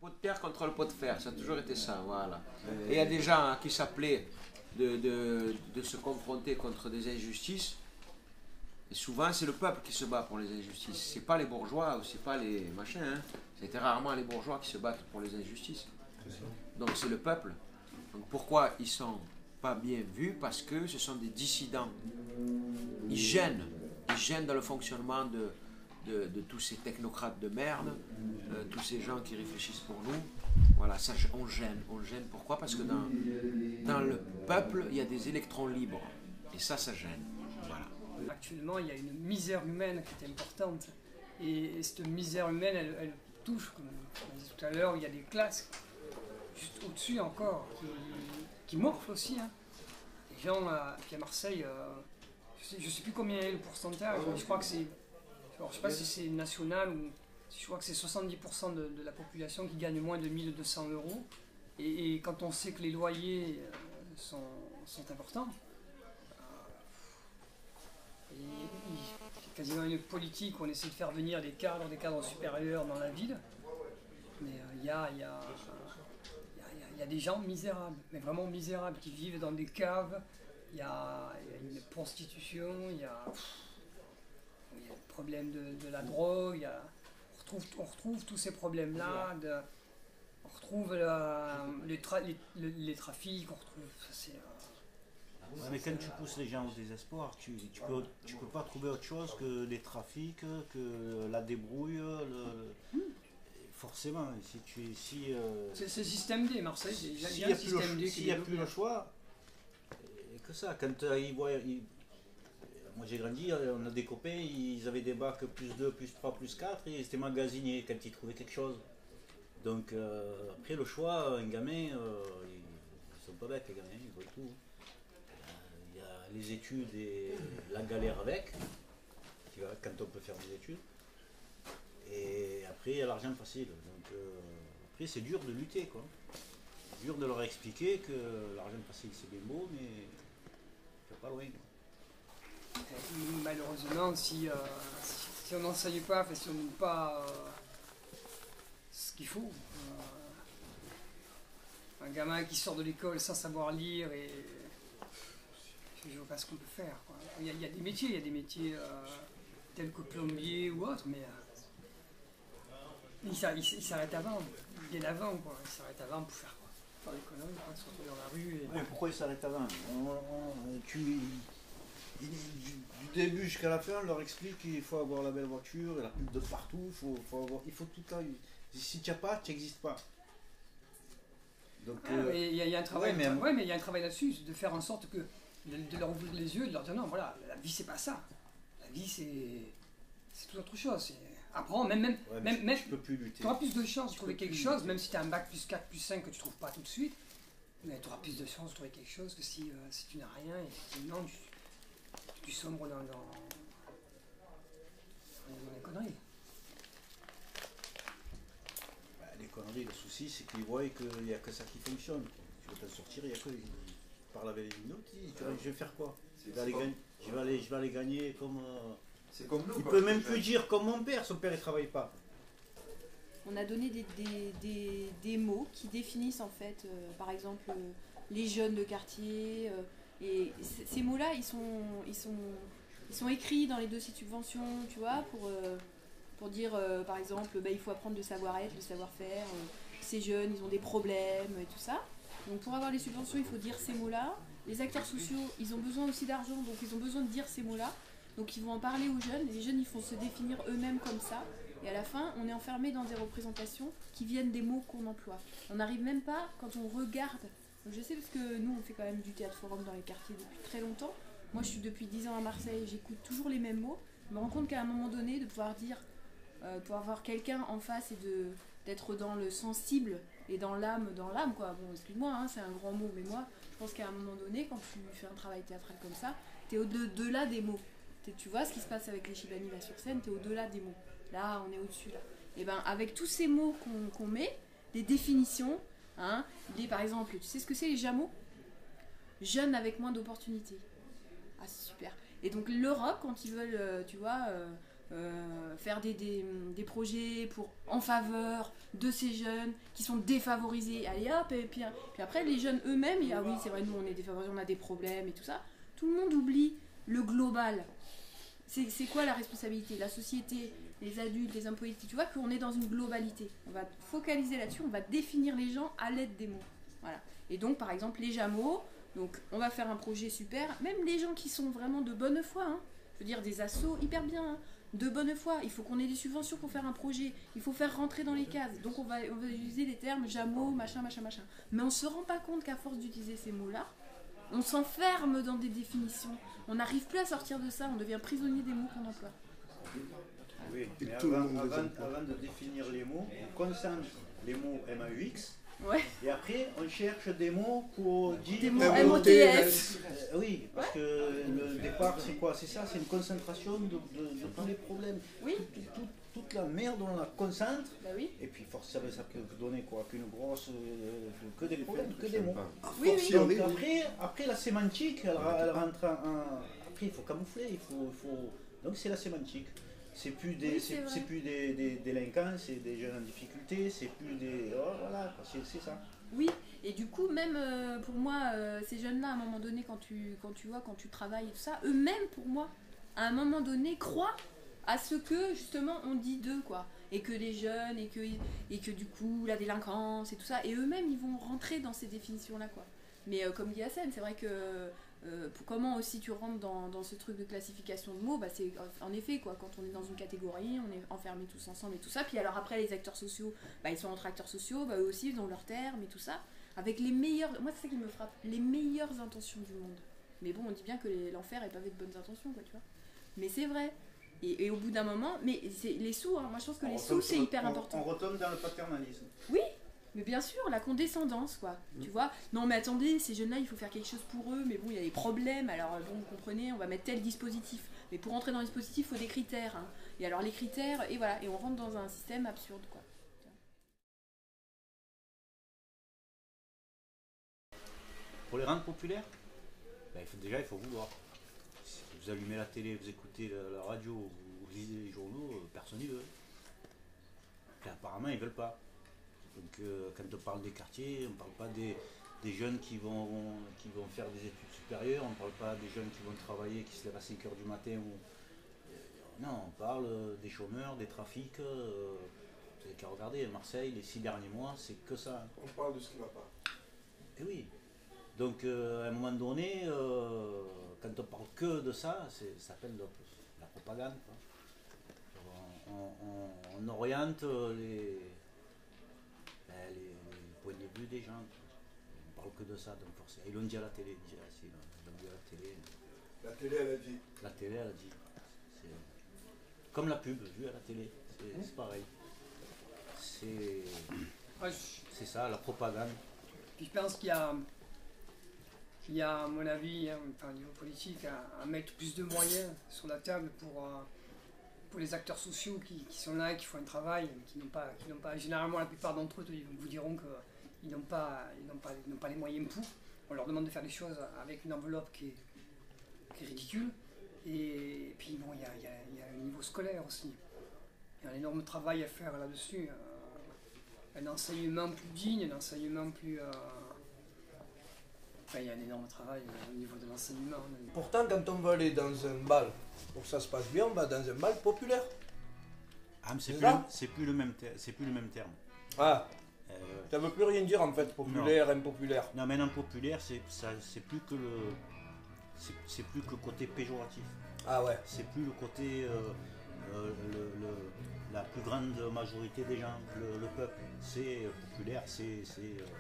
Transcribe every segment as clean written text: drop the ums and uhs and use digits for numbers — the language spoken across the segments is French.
pot de terre contre le pot de fer, ça a toujours été ça, voilà. Et il y a des gens qui s'appelaient de se confronter contre des injustices, et souvent c'est le peuple qui se bat pour les injustices, c'est pas les bourgeois ou c'est pas les machins, hein. C'était rarement les bourgeois qui se battent pour les injustices. Donc c'est le peuple. Donc pourquoi ils sont pas bien vus? Parce que ce sont des dissidents. Ils gênent dans le fonctionnement de tous ces technocrates de merde, tous ces gens qui réfléchissent pour nous. Voilà, ça, on gêne. Pourquoi? Parce que dans le peuple, il y a des électrons libres. Et ça gêne. Voilà. Actuellement, il y a une misère humaine qui est importante. Et cette misère humaine, elle touche, comme on disait tout à l'heure, il y a des classes juste au-dessus encore, qui morflent aussi. Hein. Les gens, puis à Marseille, je ne sais plus combien est le pourcentage, mais je crois que c'est... Alors, je ne sais pas si c'est national ou... Je crois que c'est 70% de la population qui gagne moins de 1200 €. Et quand on sait que les loyers sont importants, c'est quasiment une politique où on essaie de faire venir des cadres supérieurs dans la ville. Mais il y a des gens misérables, mais vraiment misérables, qui vivent dans des caves. Il y a une prostitution, il y a le problème de la drogue, on retrouve tous ces problèmes-là, on retrouve les trafics, on retrouve... Ouais, mais quand tu pousses les gens au désespoir, tu peux pas trouver autre chose que des trafics, que la débrouille, forcément. C'est système D, Marseille, s'il n'y a plus le choix, et que ça, quand moi j'ai grandi, on a des copains, ils avaient des bacs +2, +3, +4 et ils étaient magasiniers quand ils trouvaient quelque chose. Donc après le choix, un gamin, ils sont pas bêtes les gamins, ils voient tout. Il y a les études et la galère avec, quand on peut faire des études. Et après il y a l'argent facile. Donc après c'est dur de lutter quoi. C'est dur de leur expliquer que l'argent facile c'est bien beau mais c'est pas loin. Malheureusement, si on n'enseigne pas, si on ne donne pas ce qu'il faut, un gamin qui sort de l'école sans savoir lire, et je ne vois pas ce qu'on peut faire. Quoi. Il y a des métiers, tels que plombier ou autre, mais ils s'arrêtent avant, bien avant. Quoi. Ils s'arrêtent avant pour faire quoi? Faire des conneries, quoi, se retrouver dans la rue. Oui, pourquoi ils s'arrêtent avant? Du début jusqu'à la fin, on leur explique qu'il faut avoir la belle voiture, la pub de partout, il faut tout le temps. Si tu n'as pas, tu n'existes pas. Donc, il y a un travail, mais il y a un travail là-dessus, de faire en sorte que de leur ouvrir les yeux, de leur dire non, voilà, la vie c'est pas ça. La vie c'est tout autre chose. Apprends, même tu peux plus lutter. Tu auras plus de chances de trouver quelque chose, même si tu as un bac +4, +5 que tu ne trouves pas tout de suite, mais tu auras plus de chances de trouver quelque chose que si tu n'as rien, effectivement, tu sombres dans les conneries. Les conneries, le souci, c'est qu'ils voient qu'il n'y a que ça qui fonctionne. Tu veux t'en sortir, il n'y a que... Par la belle je vais faire quoi? Je vais aller gagner comme... C'est comme nous. Il peut même plus dire comme mon père, son père il travaille pas. On a donné des mots qui définissent en fait, par exemple, les jeunes de quartier... Et ces mots-là, ils sont écrits dans les dossiers de subvention, tu vois, pour dire, par exemple, il faut apprendre le savoir-être, le savoir-faire, ces jeunes, ils ont des problèmes et tout ça. Donc pour avoir les subventions, il faut dire ces mots-là. Les acteurs sociaux, ils ont besoin aussi d'argent, donc ils ont besoin de dire ces mots-là. Donc ils vont en parler aux jeunes, les jeunes, ils font se définir eux-mêmes comme ça. Et à la fin, on est enfermé dans des représentations qui viennent des mots qu'on emploie. On n'arrive même pas, quand on regarde... Donc je sais parce que nous on fait quand même du théâtre forum dans les quartiers depuis très longtemps. Moi je suis depuis 10 ans à Marseille, j'écoute toujours les mêmes mots. Je me rends compte qu'à un moment donné, de pouvoir dire, pouvoir avoir quelqu'un en face et d'être dans le sensible et dans l'âme quoi. Bon excuse-moi, hein, c'est un grand mot, mais moi je pense qu'à un moment donné, quand tu fais un travail théâtral comme ça, t'es au-delà des mots. Tu vois ce qui se passe avec les Chibani là sur scène, t'es au-delà des mots. Là on est au-dessus là. Et ben avec tous ces mots qu'on met, des définitions. Hein, par exemple, tu sais ce que c'est les JAMO? Jeunes avec moins d'opportunités. Ah c'est super. Et donc l'Europe, quand ils veulent, tu vois, faire des projets en faveur de ces jeunes qui sont défavorisés. Allez hop, et puis après les jeunes eux-mêmes, ah oui c'est vrai, nous on est défavorisés, on a des problèmes et tout ça. Tout le monde oublie le global. C'est quoi la responsabilité? La société, les adultes, les hommes politiques, tu vois qu'on est dans une globalité. On va focaliser là-dessus, on va définir les gens à l'aide des mots. Voilà. Et donc par exemple les Jameaux, donc on va faire un projet super, même les gens qui sont vraiment de bonne foi, hein, je veux dire des assos hyper bien, hein, de bonne foi, il faut qu'on ait des subventions pour faire un projet, il faut faire rentrer dans les cases, donc on va utiliser les termes Jameaux, machin. Mais on se rend pas compte qu'à force d'utiliser ces mots-là, on s'enferme dans des définitions, on n'arrive plus à sortir de ça, on devient prisonnier des mots qu'on emploie. Oui, mais avant de définir les mots, on concentre les mots MAUX. Ouais. Et après, on cherche des mots pour dire... Des mots MOTS. Oui, parce que le départ, c'est quoi? C'est ça, c'est une concentration de tous les problèmes. Oui. Toute la merde, on la concentre. Bah oui. Et puis, forcément, ça peut donner quoi? Qu'une grosse... que des problèmes, que des mots. Oui. Donc après, la sémantique, elle rentre en... Après, il faut camoufler, il faut... Donc c'est la sémantique. C'est plus des délinquants, c'est des jeunes en difficulté, c'est plus des... Oh, voilà, c'est ça. Oui, et du coup, même pour moi, ces jeunes-là, à un moment donné, quand tu travailles et tout ça, eux-mêmes, pour moi, à un moment donné, croient à ce que, justement, on dit d'eux, quoi. Et que les jeunes, et que du coup, la délinquance et tout ça, et eux-mêmes, ils vont rentrer dans ces définitions-là, quoi. Mais comme dit Hassem, c'est vrai que... comment aussi tu rentres dans ce truc de classification de mots, bah c'est en effet quoi, quand on est dans une catégorie, on est enfermés tous ensemble et tout ça, puis alors après les acteurs sociaux, bah ils sont entre acteurs sociaux, bah eux aussi ils ont leurs termes et tout ça, avec les meilleurs, moi c'est ça qui me frappe, les meilleures intentions du monde. Mais bon, on dit bien que l'enfer est pavé de bonnes intentions, quoi, tu vois. Mais c'est vrai. Et au bout d'un moment, mais c'est les sous, hein, moi je pense que les sous c'est hyper important. On retombe dans le paternalisme. Oui. Mais bien sûr, la condescendance, quoi. Tu vois? Non, mais attendez, ces jeunes-là, il faut faire quelque chose pour eux, mais bon, il y a des problèmes, alors bon, vous comprenez, on va mettre tel dispositif. Mais pour entrer dans le dispositif, il faut des critères. Hein. Et alors, les critères, et voilà, et on rentre dans un système absurde, quoi. Pour les rendre populaires, ben, il faut vouloir. Si vous allumez la télé, vous écoutez la radio, vous lisez les journaux, personne n'y veut. Et apparemment, ils ne veulent pas. Donc quand on parle des quartiers, on ne parle pas des jeunes qui vont faire des études supérieures, on ne parle pas des jeunes qui vont travailler, qui se lèvent à 5 h du matin. Non, on parle des chômeurs, des trafics. Vous n'avez qu'à regarder, Marseille, les 6 derniers mois, c'est que ça. On parle de ce qui ne va pas. Et oui. Donc à un moment donné, quand on parle que de ça, ça s'appelle la propagande. Quoi. On oriente les points de vue des gens. On parle que de ça, donc forcément. Ils l'ont dit à la télé, déjà, si, ils l'ont dit à la télé. La télé, elle a dit. La télé, elle a dit. C'est comme la pub, vue à la télé, c'est pareil. C'est ça, la propagande. Puis je pense qu'il y a, à mon avis, hein, au niveau politique, à mettre plus de moyens sur la table pour les acteurs sociaux qui sont là, qui font un travail, qui n'ont pas, généralement la plupart d'entre eux vous diront qu'ils n'ont pas les moyens pour. On leur demande de faire des choses avec une enveloppe qui est ridicule. Et puis bon, il y a le niveau scolaire aussi. Il y a un énorme travail à faire là-dessus. Un enseignement plus digne, un enseignement plus... Enfin, il y a un énorme travail au niveau de l'enseignement. Pourtant, quand on veut aller dans un bal, pour que ça se passe bien, on va dans un bal populaire. Ah, mais c'est plus le même terme. Ah, ça ne veut plus rien dire en fait, populaire, impopulaire. Non, maintenant populaire, c'est plus que le côté péjoratif. Ah ouais. C'est plus le côté la plus grande majorité des gens, le peuple. C'est populaire, c'est.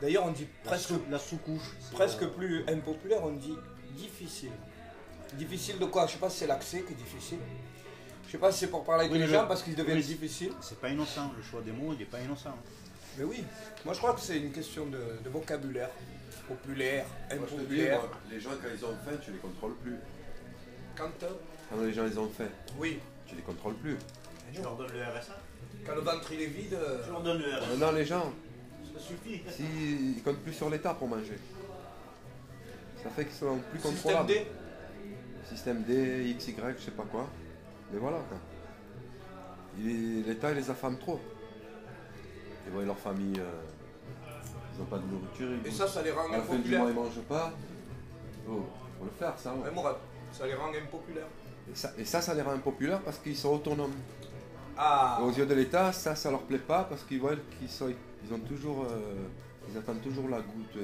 D'ailleurs, on dit presque la sous-couche. Presque plus impopulaire, on dit difficile. Difficile de quoi? Je sais pas si c'est l'accès qui est difficile. Je sais pas si c'est pour parler avec les gens parce qu'ils deviennent difficiles. C'est pas innocent, le choix des mots, il n'est pas innocent. Mais oui, moi je crois que c'est une question de vocabulaire. Populaire, Moi, je te dis, impopulaire. moi, les gens quand ils ont faim, tu les contrôles plus. Quand Quand les gens ils ont faim, oui. tu les contrôles plus. Tu leur donnes le RSA? Quand le ventre il est vide. Tu leur donnes le RSA. Maintenant les gens, Ça suffit. s'ils comptent plus sur l'État pour manger, ça fait qu'ils sont plus Système contrôlables. D. Système D, XY, je sais pas quoi. Mais voilà quoi. l'État il les affame trop. Ils voient leur famille, ils n'ont pas de nourriture. Et ça les rend à la fin du impopulaires. mois ils mangent pas. Oh, faut le faire ça. Ouais. Ouais, Mourad, ça les rend impopulaires. Et ça les rend impopulaires parce qu'ils sont autonomes. Ah, Et aux yeux de l'État, ça leur plaît pas parce qu'ils voient ils ont toujours, ils attendent toujours la goutte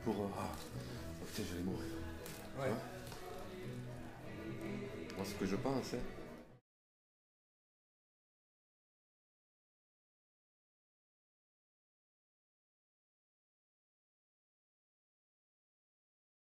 pour. Putain, je vais mourir. ouais. Moi, ce que je pense, hein,